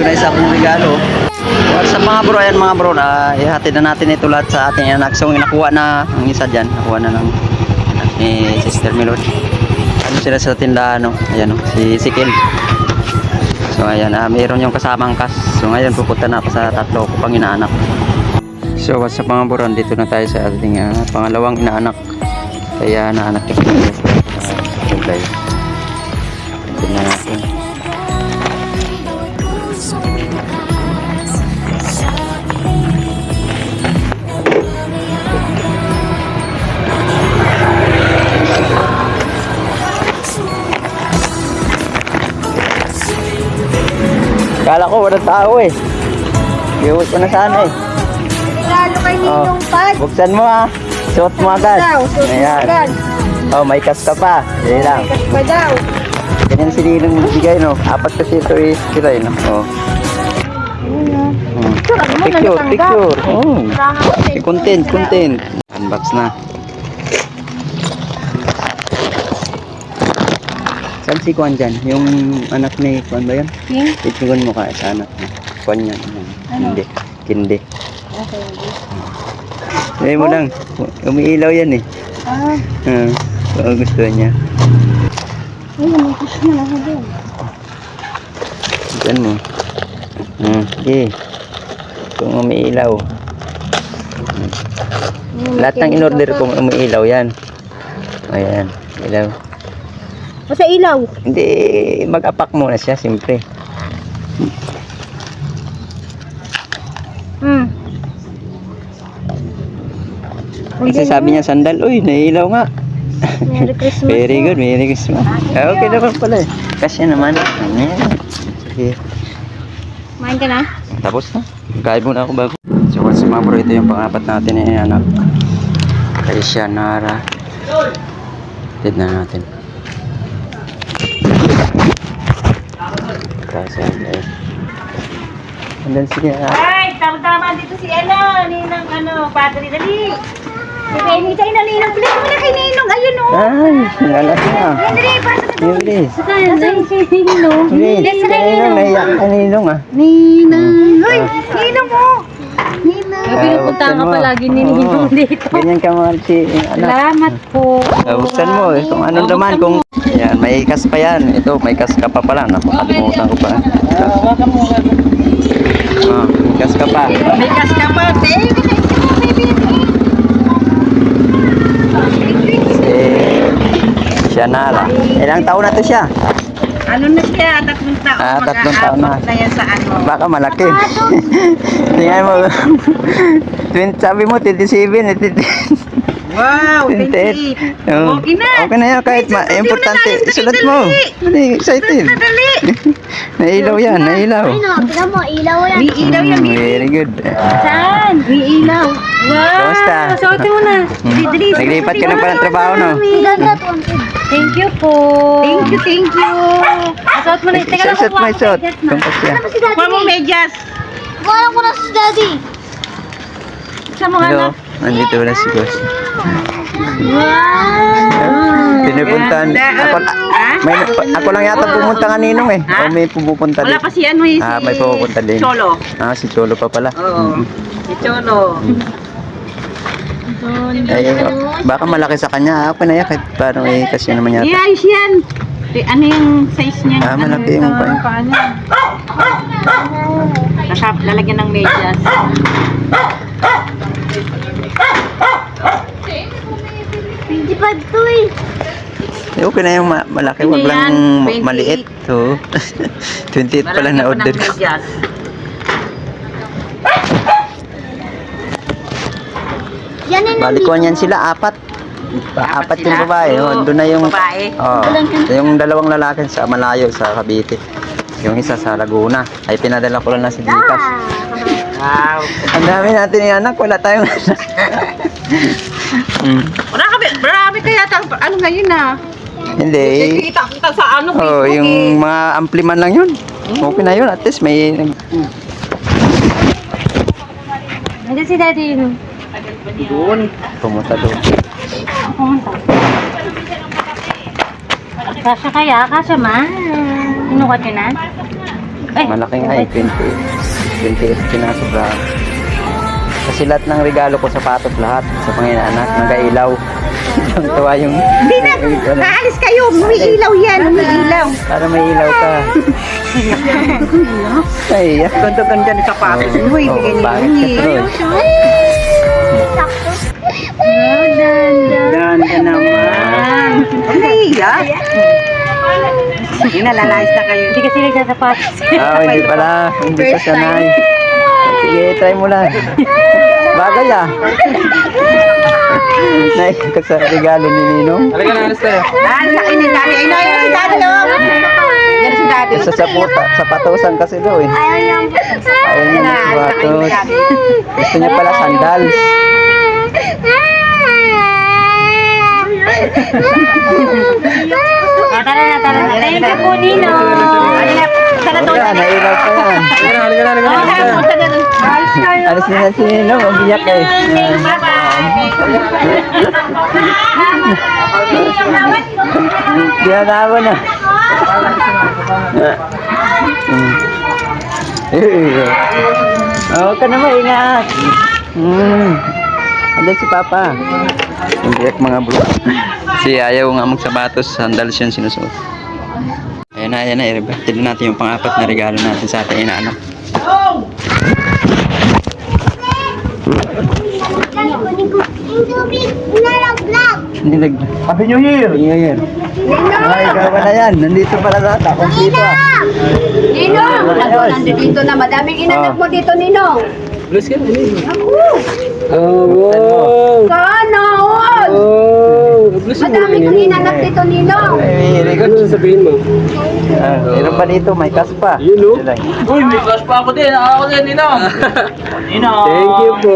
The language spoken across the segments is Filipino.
ko na isa akong regalo. At sa mga bro, ayan mga bro, ihatid na natin ito lahat sa ating anak. So nakuha na ang isa dyan, nakuha na ng ni Sister Melody. Ano sila sa tindahan, no? Ayan, no? Si Sikil. So ayan, mayroon yung kasamang kas. So ngayon pupunta na pa sa tatlo ko pang inaanak. So what's up mga bro, dito na tayo sa ating pangalawang inaanak. Kaya naanak ko sa July. Tingnan natin. Kala ko walang tao eh. Iuwi ko na sana eh. Lalo kay Ninong Pad. Buksan mo ha. Suot mo agad. Ayan. Oh, may kas ka pa. Yan lang. Kas pa daw. Ganyan si Ninong magbigay, no? Apat kasi ito is sila, no? Oh. Picture. Oh. Content. Unbox na. Saan si Kwan dyan? Yung anak ni Kwan ba yan? King? Itigon mo ka sa anak niya. Kwan yan. Hindi. Kindi. Okay. Sabi mo lang. Umiilaw yan eh. Oo, gusto niya. Ay, namukas na lang ako. Diyan mo. Okay. Kung umiilaw. Lahat ng in-order kung umiilaw yan. Ayan. Ilaw. O sa ilaw? Hindi, mag-apak muna siya, siyempre. Kasi sabi niya sandal, uy, nailaw nga. Merry Christmas. Very good, Christmas. Okay naman pala eh. Kasi naman. Sige. Kumain ka na? Tapos na. Kain muna ako bago. So, once mga bro, ito yung pang-apat natin eh, anak. Kay Nara. Tignan natin. And then sige. Ay, tama-tama dito si Ninang Padre, dali. Kay Ninang, bilis mo na kay Ninong, ayun o. Ay, nalas na. Dali, pasok na doon. Bilis. Nasaan si Ninong? Bilis. Ninong, naiyak ka Ninong ah. Ninang. Uy, Ninong mo. Ninang. Pinupuntahan ka palagi ni Ninong dito. Ganyan ka mga si anak. Salamat po. Buksan mo eh, kung anong laman, kung yan, may kas pa yan. Ito, may kas ka pa pala. Napakalimutan ko pa. May kas ka pa. May kas ka pa, Siya Nara. Ilang taon na to siya? Ano na siya? 3 taon. 3 taon na. Na yan sa ano. Baka malaki. Tingnan mo. Sabi mo, 27. Wow, 28. 28. Okay na. Okay na yan, kahit importante. Sulat mo. Excited. Nailaw yan, nailaw. Tignan mo, ilaw yan. May ilaw yan, Very good. Saan? May ilaw. Wow. Kamusta? Suotin mo na. Dali. Naglipat ka na pa ng trabaho, no? Thank you po. Thank you. Suot mo na. Teka lang, Suot mo, suot. Kumpas yan. kuha mo medyas. Wala ko na si Daddy. Sa mga Hello, anak. nandito na si Boss. Wow. Pinupuntahan. Ako lang yata pumunta nga Ninong eh. O may pupunta din. Wala pa si ano eh, May pupunta din. Cholo. Si Cholo pa pala. Oo. Si Cholo. Ay, baka malaki sa kanya. Okay na yan. Kahit paano eh. Kasi naman yata. Ayos yan. Ano yung size niya? Malaki yung paa niya. Lalagyan ng medyas. Okay na yung malaki. Wag lang maliit. So, 28 pala na order ko. Balikuan yan sila, 4. Apat yung babae. Doon na yung babae. Yung 2 lalaki sa malayo sa Cavite. Yung isa sa Laguna. Ay pinadala ko lang na sa Gcash. Wow. Ang dami natin yung anak. Wala tayong anak. Marami kaya ano ngayon na. Hindi. Kita sa ano Facebook Yung mga ampliman lang yun. Okay na yun. At least may... Nandiyan si Daddy. Doon. Pumunta doon. Kasya kaya? Kasya ma? Inukat yun na? Malaki nga eh, 28 pinasobrahan. Kasi lahat ng regalo ko, sapatos lahat sa panginanak, nagailaw. Ang tuwa yung... Hindi na, aalis kayo. Umiilaw yan, umiilaw. Para may ilaw ka. Ay, Ganda-ganda ni sapatos mo, ibigay ni bakit Nini. ka tuloy? Ganda naman. Nahiya. Hindi na, lalayas na kayo. Hindi kasi nagsasapatos. Hindi pala. Hindi ka sanay. Sige, try mo lang. Bagay ah. Naikagod sa regalo ni Ninong. Halika na, alis tayo. Laki ni Daddy. Ay, no, yan si Daddy, no? Yan si Daddy. Sa patusan kasi daw eh. Ayaw niyang Ayaw niya ng sapatos. Gusto niya pala sandals. Tara na, tara na. Thank you po, Nino. Tara na, Wala, nailaw pa yan. Halika na, halika na. Alis na si Ninong, umiyak eh. Ginanawa na. Huwag ka na maingat. Andan si Papa. Umiyak mga bro. Si ayaw nga magsapatos, sandals yun sinusuot. Ayan na, i-reverted natin yung pang-apat na regalo natin sa ating inaanak. Nilag. Happy New Year! Ngayon. Ay, ikaw ba na yan? Nandito pala lahat. Kompleto ah. Ninong! Ayos. Nandito na, madaming inanak Oh. mo dito, Ninong. Bless ka na, Oh, wow. Sana all! Bless Madami kong inanak dito, Ninong. Very good. Ano sabihin mo? Meron pa dito, may kas pa. Yun, no? Sila. Uy, may cash pa ako din. Ako din, Ninong. Ninong. Thank you po.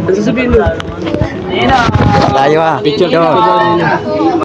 Ano sabihin mo? Ninong. Tayo ah. Picture.